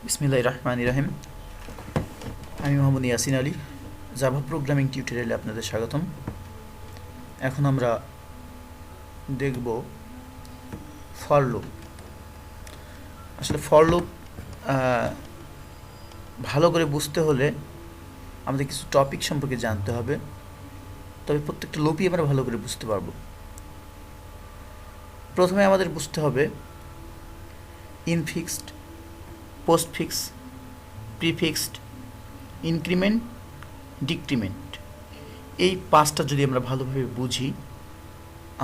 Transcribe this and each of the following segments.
বিসমিল্লাহির রহমানির রহিম। আমি মোহাম্মদ ইয়াসিন আলী, জাভা প্রোগ্রামিং টিউটোরিয়ালে আপনাদের স্বাগতম। এখন আমরা দেখব ফর লুপ। আসলে ফর লুপ ভালো করে বুঝতে হলে আমাদের কিছু টপিক সম্পর্কে জানতে হবে, তবে প্রত্যেকটা লুপই আমরা ভালো করে বুঝতে পারবো। প্রথমে আমাদের বুঝতে হবে ইনফিক্সড, পোস্টফিক্স, প্রিফিক্সড, ইনক্রিমেন্ট, ডিক্রিমেন্ট। এই পাঁচটা যদি আমরা ভালোভাবে বুঝি,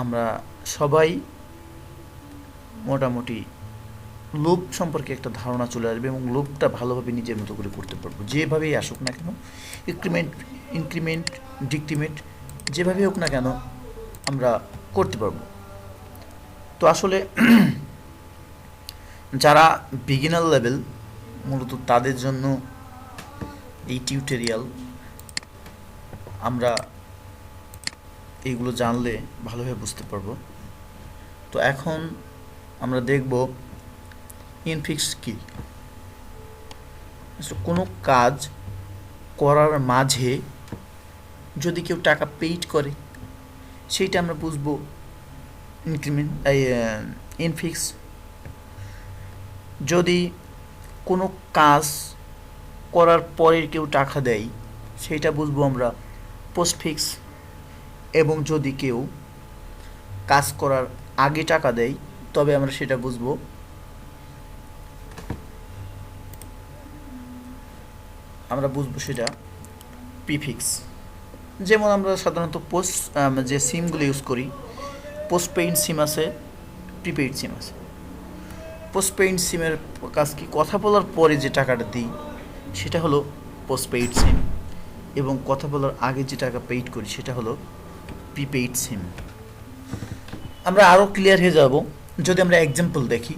আমরা সবাই মোটামুটি লুপ সম্পর্কে একটা ধারণা চলে আসবে এবং লুপটা ভালোভাবে নিজের মতো করে করতে পারবো, যেভাবেই আসুক না কেন। ইনক্রিমেন্ট, ডিক্রিমেন্ট, যেভাবেই হোক না কেন আমরা করতে পারবো। তো আসলে যারা বিগিনার লেভেল, মূলত তাদের জন্য এই টিউটোরিয়াল। আমরা এইগুলো জানলে ভালোভাবে বুঝতে পারবো। তো এখন আমরা দেখব ইনফিক্স কি। কোনো কাজ করার মাঝে যদি কেউ টাকা পেইড করে, সেইটা আমরা বুঝবো ইনফিক্স। যদি কোনো কাজ করার পরে কেউ টাকা দেয়, সেইটা বুঝবো আমরা পোস্টফিক্স। এবং যদি কেউ কাজ করার আগে টাকা দেয়, তবে আমরা সেটা বুঝবো সেটা প্রিফিক্স। যেমন আমরা সাধারণত যে সিমগুলো ইউজ করি, পোস্টপেইড সিম আছে, প্রিপেইড সিম আছে। পোস্টপেইড সিমের কাজ কি, কথা বলার পরে যে টাকাটা দিই সেটা হলো পোস্টপেইড সিম, এবং কথা বলার আগে যে টাকা পেইড করি সেটা হলো প্রিপেইড সিম। আমরা আরও ক্লিয়ার হয়ে যাব যদি আমরা এক্সাম্পল দেখি,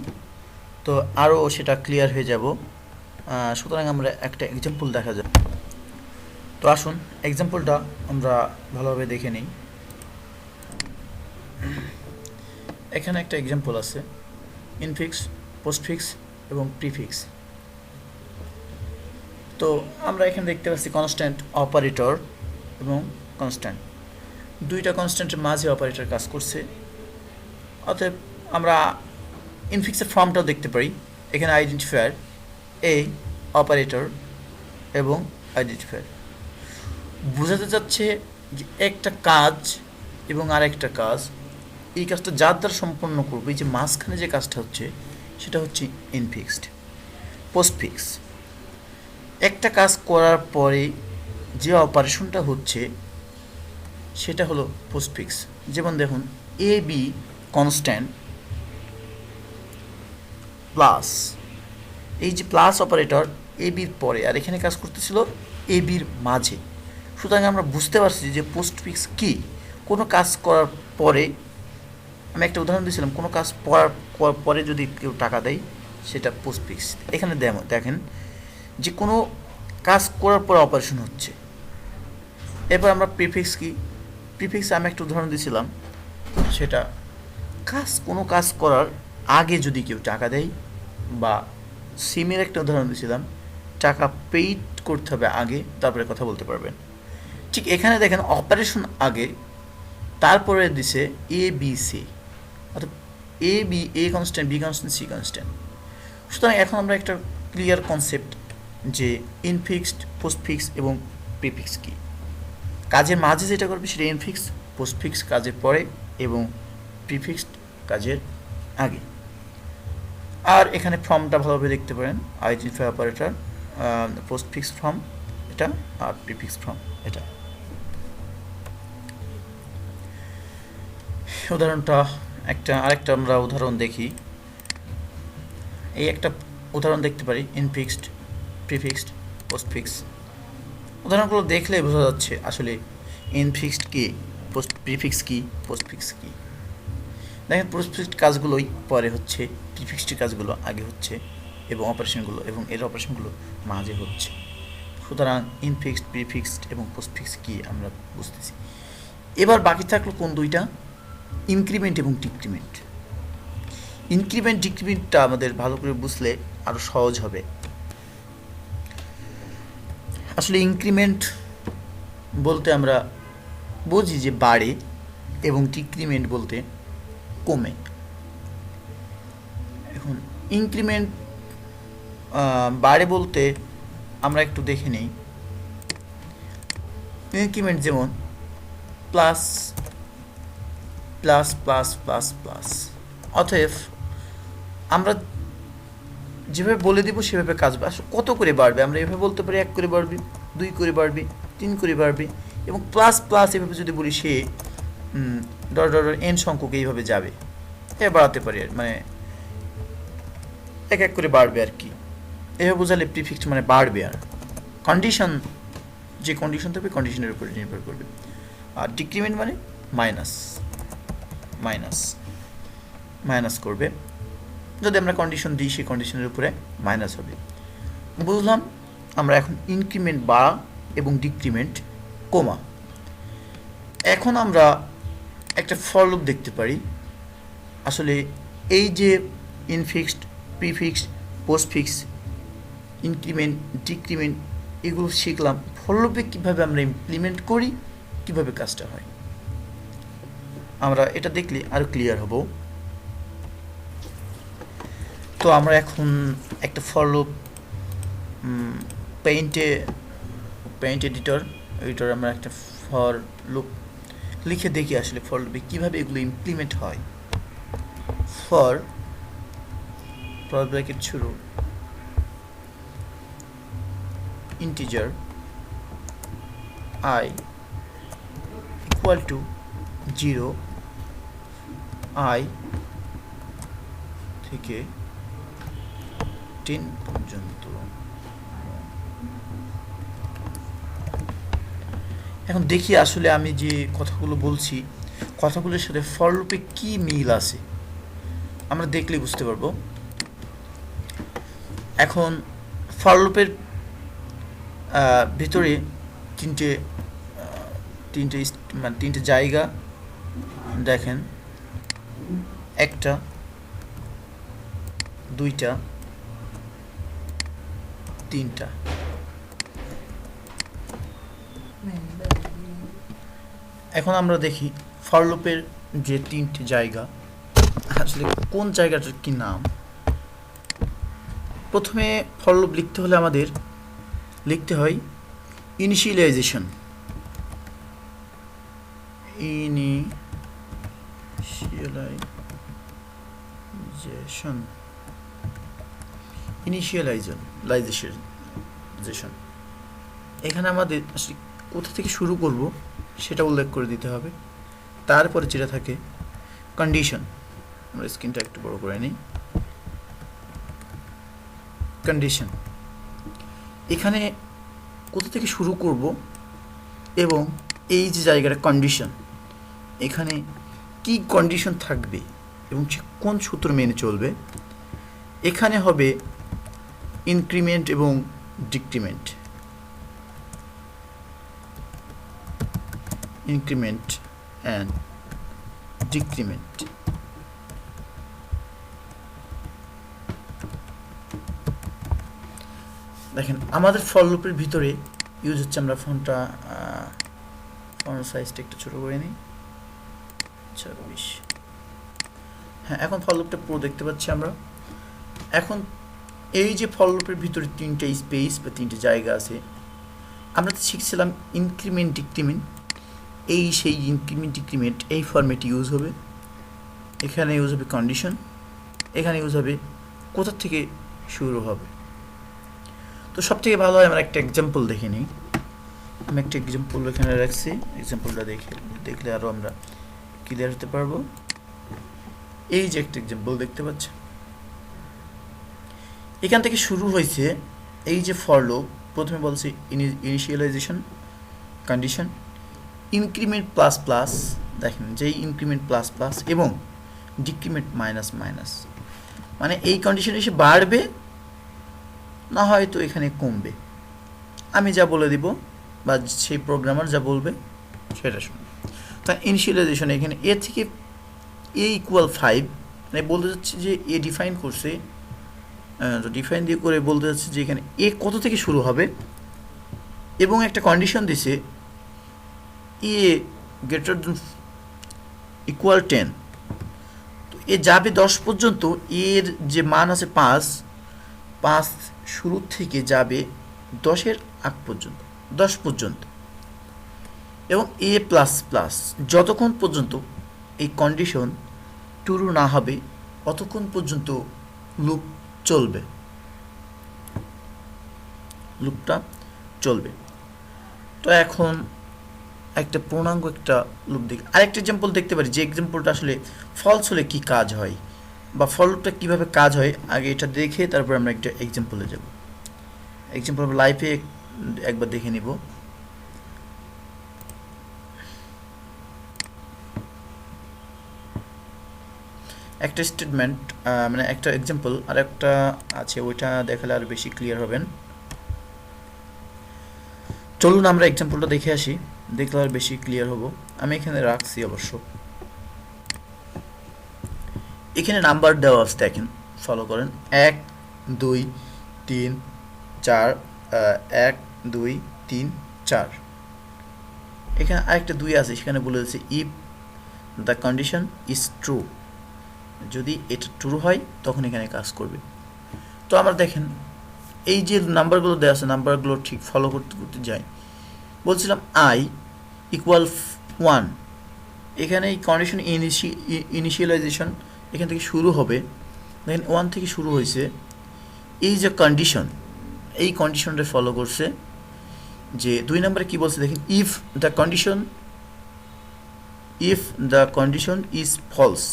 তো আরও সেটা ক্লিয়ার হয়ে যাব। সুতরাং আমরা একটা এক্সাম্পল দেখা যাবে। তো আসুন এক্সাম্পলটা আমরা ভালোভাবে দেখে নিই। এখানে একটা এক্সাম্পল আছে, ইনফিক্স, পোস্টফিক্স এবং প্রিফিক্স। তো আমরা এখানে দেখতে পাচ্ছি কনস্ট্যান্ট, অপারেটর এবং কনস্ট্যান্ট। দুইটা কনস্ট্যান্টের মাঝে অপারেটর কাজ করছে। অতএব আমরা ইনফিক্সের ফর্মটাও দেখতে পারি। এখানে আইডেন্টিফায়ার, এ অপারেটর এবং আইডেন্টিফায়ার। বোঝাতে যাচ্ছে যে একটা কাজ এবং আরেকটা কাজ, এই কাজটা যার দ্বারা সম্পন্ন করবে, এই যে মাঝখানে যে কাজটা হচ্ছে সেটা হচ্ছে ইনফিক্সড। পোস্টফিক্স, একটা কাজ করার পরে যে অপারেশনটা হচ্ছে সেটা হলো পোস্টফিক্স। যেমন দেখুন, এ বি কনস্ট্যান্ট প্লাস, এই যে প্লাস অপারেটর এ বির পরে, আর এখানে কাজ করতেছিল এ বির মাঝে। সুতরাং আমরা বুঝতে পারছি যে পোস্টফিক্স কি। কোনো কাজ করার পরে, আমি একটা উদাহরণ দিয়েছিলাম, কোনো কাজ পরে যদি কেউ টাকা দেয় সেটা পোস্টফিক্স। এখানে দেখেন যে কোনো কাজ করার পরে অপারেশন হচ্ছে। এরপর আমরা প্রিফিক্স কি, প্রিফিক্স আমি একটা উদাহরণ দিয়েছিলাম, সেটা কোনো কাজ করার আগে যদি কেউ টাকা দেয়, বা সিমের একটা উদাহরণ দিয়েছিলাম, টাকা পেইড করতে হবে আগে, তারপরে কথা বলতে পারবেন। ঠিক এখানে দেখেন অপারেশন আগে, তারপরে দিছে এ বি সি, অর্থাৎ A B, A constant, B constant, C constant. সুতরাং এখন আমরা একটা ক্লিয়ার কনসেপ্ট যে ইনফিক্সড, পোস্টফিক্স এবং প্রিফিক্স কি। কাজের মাঝে যেটা করবে সেটা ইনফিক্স, পোস্টফিক্স কাজের পরে এবং প্রিফিক্সড কাজের আগে। আর এখানে ফর্মটা ভালোভাবে দেখতে পারেন, আইডেন্টিফাই অপারেটর, পোস্টফিক্স ফর্ম এটা, আর প্রিফিক্স ফর্ম এটা। উদাহরণটা আরেকটা আমরা উদাহরণ দেখি। এই একটা উদাহরণ দেখতে পারি, ইনফিক্সড, প্রিফিক্সড, পোস্টফিক্স। উদাহরণগুলো দেখলে বোঝা যাচ্ছে আসলে ইনফিক্সড কি, প্রিফিক্স কি, পোস্টফিক্স কি। দেখেন পোস্টফিক্সড কাজগুলোই পরে হচ্ছে, প্রিফিক্সড কাজগুলো আগে হচ্ছে, এবং অপারেশনগুলো এবং এর অপারেশনগুলো মাঝে হচ্ছে। সুতরাং ইনফিক্সড, প্রিফিক্সড এবং পোস্টফিক্স কি আমরা বুঝতেছি। এবার বাকি থাকলো কোন দুইটা, ইনক্রিমেন্ট এবং ডিক্রিমেন্ট। ইনক্রিমেন্ট ডিক্রিমেন্টটা আমাদের ভালো করে বুঝলে আরও সহজ হবে। আসলে ইনক্রিমেন্ট বলতে আমরা বুঝি যে বাড়ে এবং ডিক্রিমেন্ট বলতে কমে। এখন ইনক্রিমেন্ট বাড়ে বলতে আমরা একটু দেখে নিই। ইনক্রিমেন্ট যেমন plus plus plus plus plus, অতএব আমরা যেভাবে বলে দিব সেভাবে কাজ হবে। আসলে কত করে বাড়বে আমরা এভাবে বলতে পারি, 1 করে বাড়বে, 2 করে বাড়বে, 3 করে বাড়বে, এবং প্লাস প্লাস এভাবে যদি বলি সে ডট ডট এন সংখ্যক এইভাবে যাবে, এ বাড়াতে পারি, মানে 1 করে বাড়বে আর কি। এভাবে বোঝালে প্রিফিক্স মানে বাড়বে। আর কন্ডিশন, যে কন্ডিশন থাকবে কন্ডিশনের উপরে নির্ভর করবে। আর ডিক্রিমেন্ট মানে মাইনাস মাইনাস মাইনাস করবে, যদি আমরা কন্ডিশন দিই সেই কন্ডিশনের উপরে মাইনাস হবে। বুঝলাম আমরা এখন ইনক্রিমেন্ট বাড়া এবং ডিক্রিমেন্ট কমা। এখন আমরা একটা ফর লুপ দেখতে পারি। আসলে এই যে ইনফিক্সড, প্রিফিক্সড, পোস্টফিক্স, ইনক্রিমেন্ট, ডিক্রিমেন্ট এগুলো শিখলাম। ফর লুপে কীভাবে আমরা ইমপ্লিমেন্ট করি, কীভাবে কাজটা হয়, আমরা এটা দেখলে আরও ক্লিয়ার হব। তো আমরা এখন একটা ফর লুপ পেইন্ট এডিটর আমরা একটা ফর লুপ লিখে দেখি আসলে ফর লুপে কীভাবে এগুলো ইমপ্লিমেন্ট হয়। ফর ব্র্যাকেট শুরু integer I equal to 0 I থেকে 10 পর্যন্ত। এখন দেখি আসলে আমি যে কথাগুলো বলছি কথাগুলোর সাথে ফর লুপে কি মিল আছে, আমরা দেখলে বুঝতে পারবো। এখন ফর লুপের ভিতরে তিনটে জায়গা দেখেন, 1টা 2টা 3টা। এখন আমরা দেখি ফর লুপের যে 3টে জায়গা, আসলে কোন জায়গাটার কি নাম। প্রথমে ফর লুপ লিখতে হলে আমাদের লিখতে হয় ইনিশিয়ালাইজেশন। এখানে আমাদের আসলে কোথা থেকে শুরু করব সেটা উল্লেখ করে দিতে হবে। তারপরে যেটা থাকে কন্ডিশন, আমরা স্ক্রিনটা একটু বড় করে নিই। কন্ডিশন, এখানে কোথা থেকে শুরু করব এবং এই যে জায়গাটা কন্ডিশন, এখানে কি কন্ডিশন থাকবে এবং সে কোন সূত্র মেনে চলবে। এখানে হবে ইনক্রিমেন্ট এবং ডিক্রিমেন্ট, ইনক্রিমেন্ট অ্যান্ড ডিক্রিমেন্ট। দেখেন আমাদের ফর লুপের ভিতরে ইউজ হচ্ছে, আমরা ফন্ট সাইজটা একটু ছোটো করে নিই, 26। হ্যাঁ, এখন ফর লুপটা পুরো দেখতে পাচ্ছি আমরা। এখন এই যে ফর লুপের ভিতরে 3টে স্পেস বা 3টে জায়গা আছে, আমরা তো শিখছিলাম ইনক্রিমেন্ট ডিক্রিমেন্ট। এই সেই ইনক্রিমেন্ট ডিক্রিমেন্ট এই ফরম্যাটে ইউজ হবে। এখানে ইউজ হবে কন্ডিশন, এখানে ইউজ হবে কোথা থেকে শুরু হবে। তো সব থেকে ভালো হয় আমরা একটা এক্সাম্পল দেখে নিই। আমি একটা এক্সাম্পল এখানে রাখছি, এক্সাম্পলটা দেখলে আরও আমরা ক্লিয়ার হতে পারবো। এই যে একটা এক্সাম্পল দেখতে পাচ্ছেন, এখান থেকে শুরু হয়েছে এই যে ফর লুপ। প্রথমে বলছি initialisation, condition, increment plus plus, দেখেন যেই ইনক্রিমেন্ট প্লাস প্লাস এবং ডিক্রিমেন্ট মাইনাস মাইনাস, মানে এই কন্ডিশনে এসে বাড়বে না হয়তো এখানে কমবে। আমি যা বলে দিব বা সেই প্রোগ্রামার যা বলবে সেটা শুনুন। তা ইনিশিয়ালাইজেশন, এখানে এ থেকে এ ইকুয়াল 5, মানে বলতে যাচ্ছে যে এ ডিফাইন করছে, ডিফাইন দিয়ে করে বলতে যাচ্ছে যে এখানে এ কত থেকে শুরু হবে এবং একটা কন্ডিশন দিছে এ গ্রেটার দেন ইকুয়াল 10, তো এ যাবে 10 পর্যন্ত, এর যে মান আছে 5, 5 শুরু থেকে যাবে 10-এর আগ পর্যন্ত, 10 পর্যন্ত। এবং এ প্লাস প্লাস যতক্ষণ পর্যন্ত এই কন্ডিশন ট্রু না হবে অতক্ষণ পর্যন্ত লুপ চলবে, লুপটা চলবে। তো এখন একটা পূর্ণাঙ্গ একটা লুপ দেখি, আরেকটা এক্সাম্পল দেখতে পারি যে এক্সাম্পলটা আসলে ফলস হলে কি কাজ হয় বা ফল লুপটা কীভাবে কাজ হয়। আগে এটা দেখে তারপর আমরা একটা এক্সাম্পলে যাব। এক্সাম্পল লাইফে একবার দেখে নিব। একটা স্টেটমেন্ট মানে একটা এক্সাম্পল, আর একটা আছে ওইটা দেখালে আরও বেশি ক্লিয়ার হবেন। চলুন আমরা এক্সাম্পলটা দেখে আসি, দেখলে আর বেশি ক্লিয়ার হব। আমি এখানে রাখছি অবশ্য, এখানে নাম্বার দেওয়া আছে, দেখেন ফলো করেন 1 2 3 4, 1 2 3 4। এখানে আরেকটা 2 আছে, সেখানে বলে দিচ্ছে if the condition is true, যদি এটা ট্রু হয় তখন এখানে কাজ করবে। তো আমরা দেখেন এই যে নাম্বারগুলো দেওয়া আছে, নাম্বারগুলো ঠিক ফলো করতে করতে যাই। বলছিলাম আই ইকুয়াল 1, এখানে এই কন্ডিশন ইনিশিয়ালাইজেশন এখান থেকে শুরু হবে। দেখেন 1 থেকে শুরু হয়েছে, এই যে কন্ডিশন, এই কন্ডিশনটা ফলো করছে। যে 2 নম্বরে কি বলছে দেখেন, if the condition is false,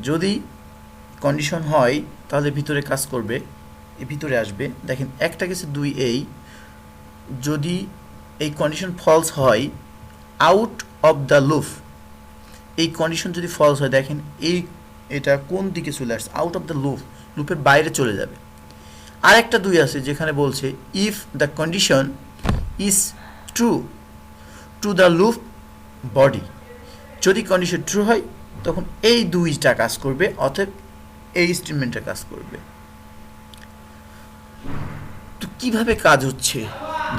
যদি কন্ডিশন হয় তাহলে ভিতরে কাজ করবে, ভিতরে আসবে। দেখেন একটা গেছে 2, এই যদি এই কন্ডিশন ফলস হয় আউট অফ দ্য লুপ, এই কন্ডিশন যদি ফলস হয় দেখেন এটা কোন দিকে চলে আসছে, আউট অফ দ্য লুপ, লুপের বাইরে চলে যাবে। আর একটা 2 আছে যেখানে বলছে if the condition is true to the loop body, যদি কন্ডিশন ট্রু হয় তখন এই 2টা কাজ করবে, অতএব এই স্টেটমেন্টটা কাজ করবে। তো কিভাবে কাজ হচ্ছে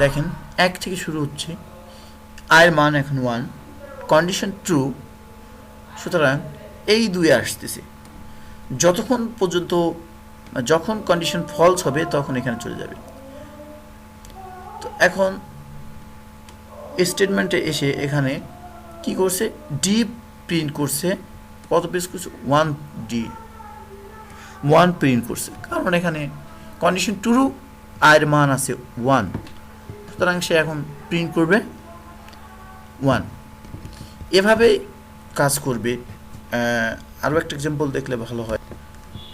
দেখেন, 1 থেকে শুরু হচ্ছে, আয়ের মান এখন 1, কন্ডিশন ট্রু, সুতরাং এই 2 আসতেছে। যতক্ষণ পর্যন্ত, যখন কন্ডিশন ফলস হবে তখন এখানে চলে যাবে। তো এখন স্টেটমেন্টে এসে এখানে কি করছে, ডি প্রিন্ট করছে, কত পেজ করছে 1 প্রিন্ট করছে, কারণ এখানে কন্ডিশন ট্রু, আয়ের মান আছে 1, সুতরাং সে এখন প্রিন্ট করবে 1। এভাবে কাজ করবে। আরও একটা এক্সাম্পল দেখলে ভালো হয়,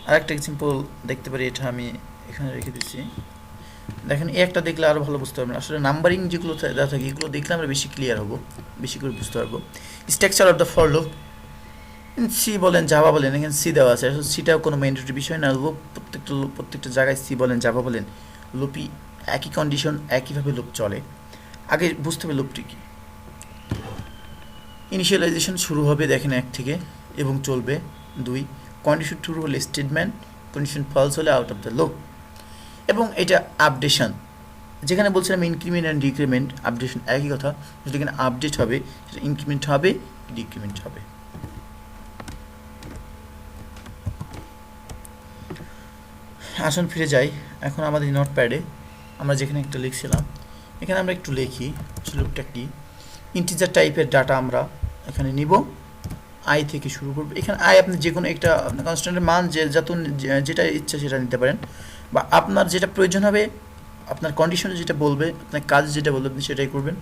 আর একটা এক্সাম্পল দেখতে পারি, এটা আমি এখানে রেখে দিচ্ছি। দেখেন এই একটা দেখলে আরও ভালো বুঝতে পারবেন। আসলে নাম্বারিং যেগুলো দেওয়া থাকে এগুলো দেখলে আমরা বেশি ক্লিয়ার হব, বেশি করে বুঝতে পারবো। Structure of the for loop, C বলেন জাভা বলেন, এখানে সি দেওয়া আছে, আসলে সিটাও কোনো ম্যান্ডেটরি বিষয় না। লুপ প্রত্যেকটা জায়গায় সি বলেন জাভা বলেন, লুপই একই কন্ডিশন, একইভাবে লুপ চলে। আগে বুঝতে হবে লুপটি কী। ইনিশিয়ালাইজেশন শুরু হবে দেখেন 1 থেকে এবং চলবে 2, কন্ডিশন ট্রু হলে স্টেটমেন্ট, কন্ডিশন ফলস হলে আউট অফ দ্য লুপ। এবং এটা আপডেশন, যেখানে বলছিলাম ইনক্রিমেন্ট অ্যান্ড ডিক্রিমেন্ট, আপডেশন একই কথা, যদি এখানে আপডেট হবে সেটা ইনক্রিমেন্ট হবে, ডিক্রিমেন্ট হবে। আসুন ফিরে যাই এখন আমাদের নোটপ্যাডে, আমরা যেখানে একটা লিখছিলাম এখানে আমরা একটু লিখি লুপটা কি। ইন্টিজার টাইপের ডাটা আমরা এখানে নিব, আই থেকে শুরু করব। এখানে আই আপনি যে কোনো একটা কনস্ট্যান্টের মান যেটা ইচ্ছা সেটা নিতে পারেন, বা আপনার যেটা প্রয়োজন হবে, আপনার কন্ডিশনে যেটা বলবে, আপনার কাজ যেটা বলবে আপনি সেটাই করবেন।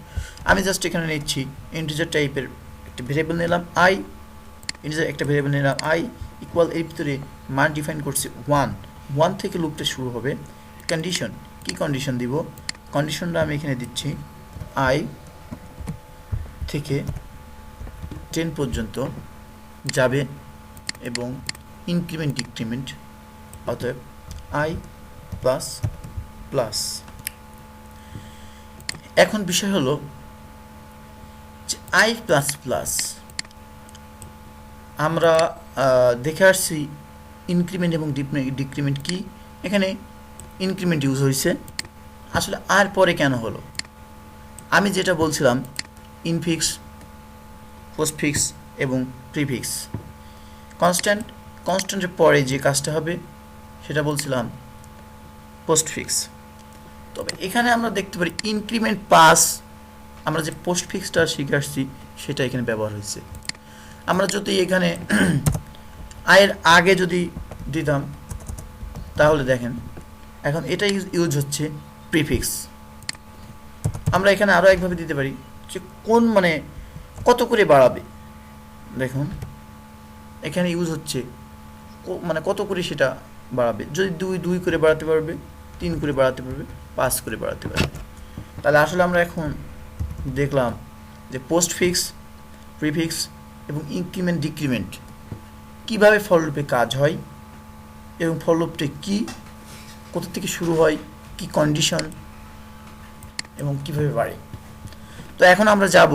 আমি জাস্ট এখানে নিচ্ছি ইন্টিজার টাইপের একটা ভেরিয়েবল নিলাম আই, ইন্টিজার একটা ভেরিয়েবল নিলাম আই ইকুয়াল, এর ভিতরে মান ডিফাইন করছি 1 থেকে লুপটা শুরু হবে। কন্ডিশন, কি কন্ডিশন দিব, কন্ডিশনটা আমি এখানে দিচ্ছি আই থেকে 10 পর্যন্ত যাবে এবং ইনক্রিমেন্ট ডিক্রিমেন্ট, অতএব আই প্লাস প্লাস। এখন বিষয় হলো যে আই প্লাস প্লাস আমরা দেখে আসছি ইনক্রিমেন্ট এবং ডিক্রিমেন্ট কি, এখানে ইনক্রিমেন্ট ইউজ হয়েছে, আসলে আর পরে কেন হলো? আমি যেটা বলছিলাম ইনফিক্স, পোস্টফিক্স এবং প্রিফিক্স, কনস্ট্যান্টের পরে যে কাজটা হবে সেটা বলছিলাম পোস্টফিক্স। তবে এখানে আমরা দেখতে পারি ইনক্রিমেন্ট পাস, আমরা যে পোস্টফিক্সটা শিখে আসছি সেটা এখানে ব্যবহার হয়েছে। আমরা যদি এখানে আয়ের আগে যদি দিতাম তাহলে দেখেন এখন এটা ইউজ হচ্ছে প্রিফিক্স। আমরা এখানে আরও একভাবে দিতে পারি যে কোন মানে কত করে বাড়াবে, দেখুন এখানে ইউজ হচ্ছে মানে কত করে সেটা বাড়াবে। যদি দুই করে বাড়াতে পারবে, 3 করে বাড়াতে পারবে, 5 করে বাড়াতে পারবে। তাহলে আসলে আমরা এখন দেখলাম যে পোস্টফিক্স, প্রিফিক্স এবং ইনক্রিমেন্ট ডিক্রিমেন্ট কীভাবে ফর লুপে কাজ হয় এবং ফর লুপটা কী, কোথা থেকে শুরু হয়, কি কন্ডিশন এবং কিভাবে বাড়ে। তো এখন আমরা যাব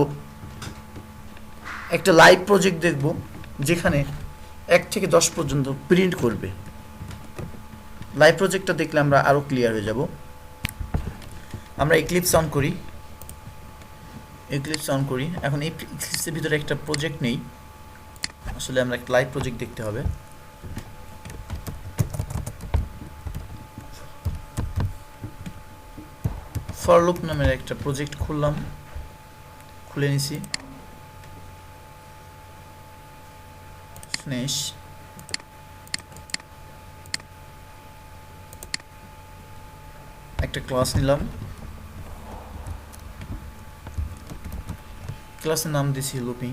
একটা লাইভ প্রজেক্ট দেখব যেখানে 1 থেকে 10 পর্যন্ত প্রিন্ট করবে। লাইভ প্রজেক্টটা দেখলে আমরা আরও ক্লিয়ার হয়ে যাব। আমরা এক্লিপস অন করি, এখন এই এক্লিপসের ভিতরে একটা প্রজেক্ট নেই, আসলে আমরা একটা লাইভ প্রজেক্ট দেখতে হবে। ফর লুপ নামের একটা প্রজেক্ট খুলে নিছি। ফিনিশ, একটা ক্লাস নিলাম, ক্লাসের নাম দিছি লুপিং।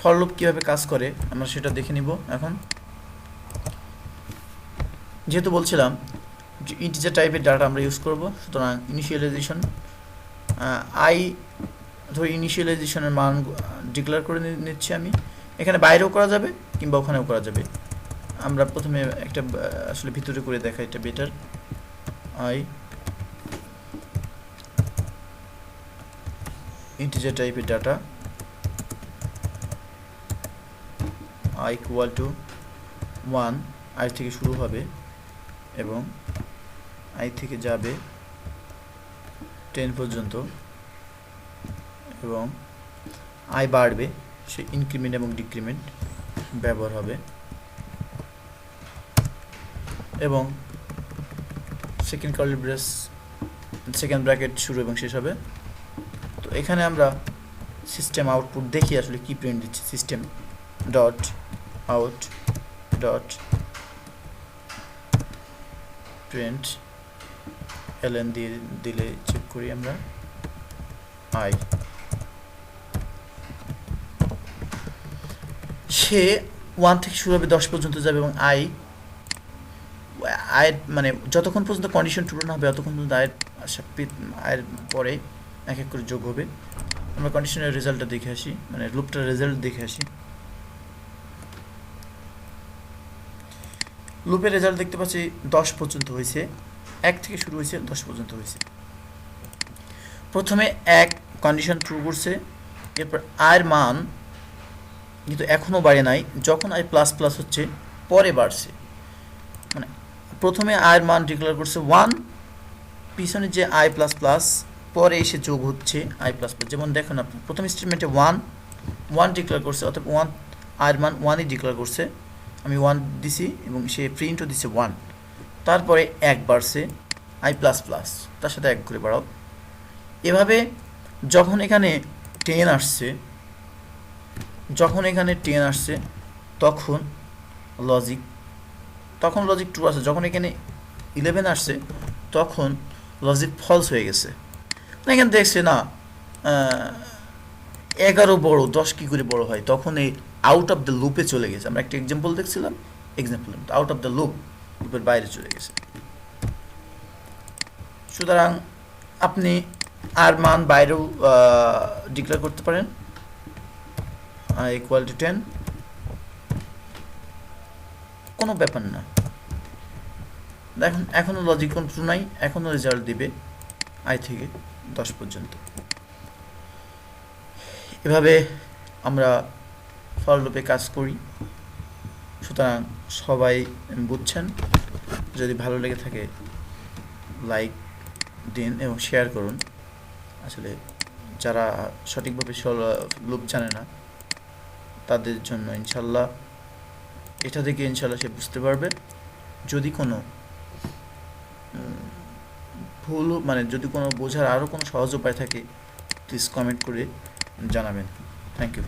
ফর লুপ কীভাবে কাজ করে আমরা সেটা দেখে নিব। এখন যেহেতু বলছিলাম যে ইন্টিজার টাইপের ডাটা আমরা ইউজ করব, সুতরাং ইনিশিয়ালাইজেশন ধরি ইনিশিয়ালাইজেশনের মান ডিক্লেয়ার করে নিচ্ছি আমি। এখানে বাইরেও করা যাবে কিংবা ওখানেও করা যাবে। আমরা প্রথমে একটা আসলে ভিতরে করে দেখা এটা বেটার। ইন্টিজার টাইপের ডাটা ইকুয়াল টু 1, আই থেকে শুরু হবে এবং আই থেকে যাবে 10 পর্যন্ত এবং আই বাড়বে, সে ইনক্রিমেন্ট এবং ডিক্রিমেন্ট ব্যবহার হবে এবং সেকেন্ড ব্র্যাকেট শুরু এবং শেষ হবে। তো এখানে আমরা সিস্টেম আউটপুট দেখি আসলে কি প্রিন্ট দিচ্ছে। System dot out dot print L N দিলে চেক করি আমরা আই, সে 1 থেকে শুরু হবে 10 পর্যন্ত যাবে এবং আয়ের মানে যতক্ষণ পর্যন্ত কন্ডিশন ট্রু না হবে ততক্ষণ পর্যন্ত আয়ের পরে এক এক করে যোগ হবে। আমরা কন্ডিশনের রেজাল্টটা দেখে আসি, মানে লুপটার রেজাল্ট দেখে আসি। লুপের রেজাল্ট দেখতে পাচ্ছি 10 পর্যন্ত হয়েছে, 1 থেকে শুরু হয়েছে 10 পর্যন্ত হয়েছে। প্রথমে 1 কন্ডিশন ট্রু করছে, এরপর আয়ের মান কিন্তু এখনও বাড়ে নাই, যখন আই প্লাস প্লাস হচ্ছে পরে বাড়ছে। মানে প্রথমে আয়ের মান ডিক্লেয়ার করছে 1, পিছনে যে আই প্লাস প্লাস পরে এসে যোগ হচ্ছে আই প্লাস প্লাস। যেমন দেখুন আপনি প্রথম স্টেটমেন্টে 1 ডিক্লেয়ার করছে, অর্থাৎ আয়ের মান 1ই ডিক্লেয়ার করছে, আমি 1 দিছি এবং সে প্রিন্টও দিছে 1। তারপরে 1 বাড়ছে আই প্লাস প্লাস, তার সাথে 1 করে বাড়াও। এভাবে যখন এখানে 10 আসছে তখন লজিক ট্রু আসছে। যখন এখানে 11 আসছে তখন লজিক ফলস হয়ে গেছে। এখানে দেখছে না 11 বড়, 10 কী করে বড় হয়, তখন এই আউট অফ দ্য লুপে চলে গেছে। আমরা একটা এক্সাম্পল দেখছিলাম, আউট অফ দ্য লুপের বাইরে চলে গেছে। সুতরাং আপনি আর মান বাইরেও ডিক্লেয়ার করতে পারেন, ইকুয়াল টু 10, কোনো ব্যাপার না। দেখুন এখনও লজিক কোনো ট্রু নাই, এখনও রেজাল্ট দিবে আই থেকে 10 পর্যন্ত। এভাবে আমরা ফর লুপে কাজ করি। সুতরাং সবাই বুঝছেন। যদি ভালো লেগে থাকে লাইক দিন এবং শেয়ার করুন। আসলে যারা সঠিকভাবে লুপ জানে না তাদের জন্য ইনশাল্লাহ এটা থেকে ইনশাল্লাহ সে বুঝতে পারবে। যদি কোনো ভুল মানে যদি কোনো বোঝার আরও কোনো সহজ উপায় থাকে প্লিজ কমেন্ট করে জানাবেন। Thank you.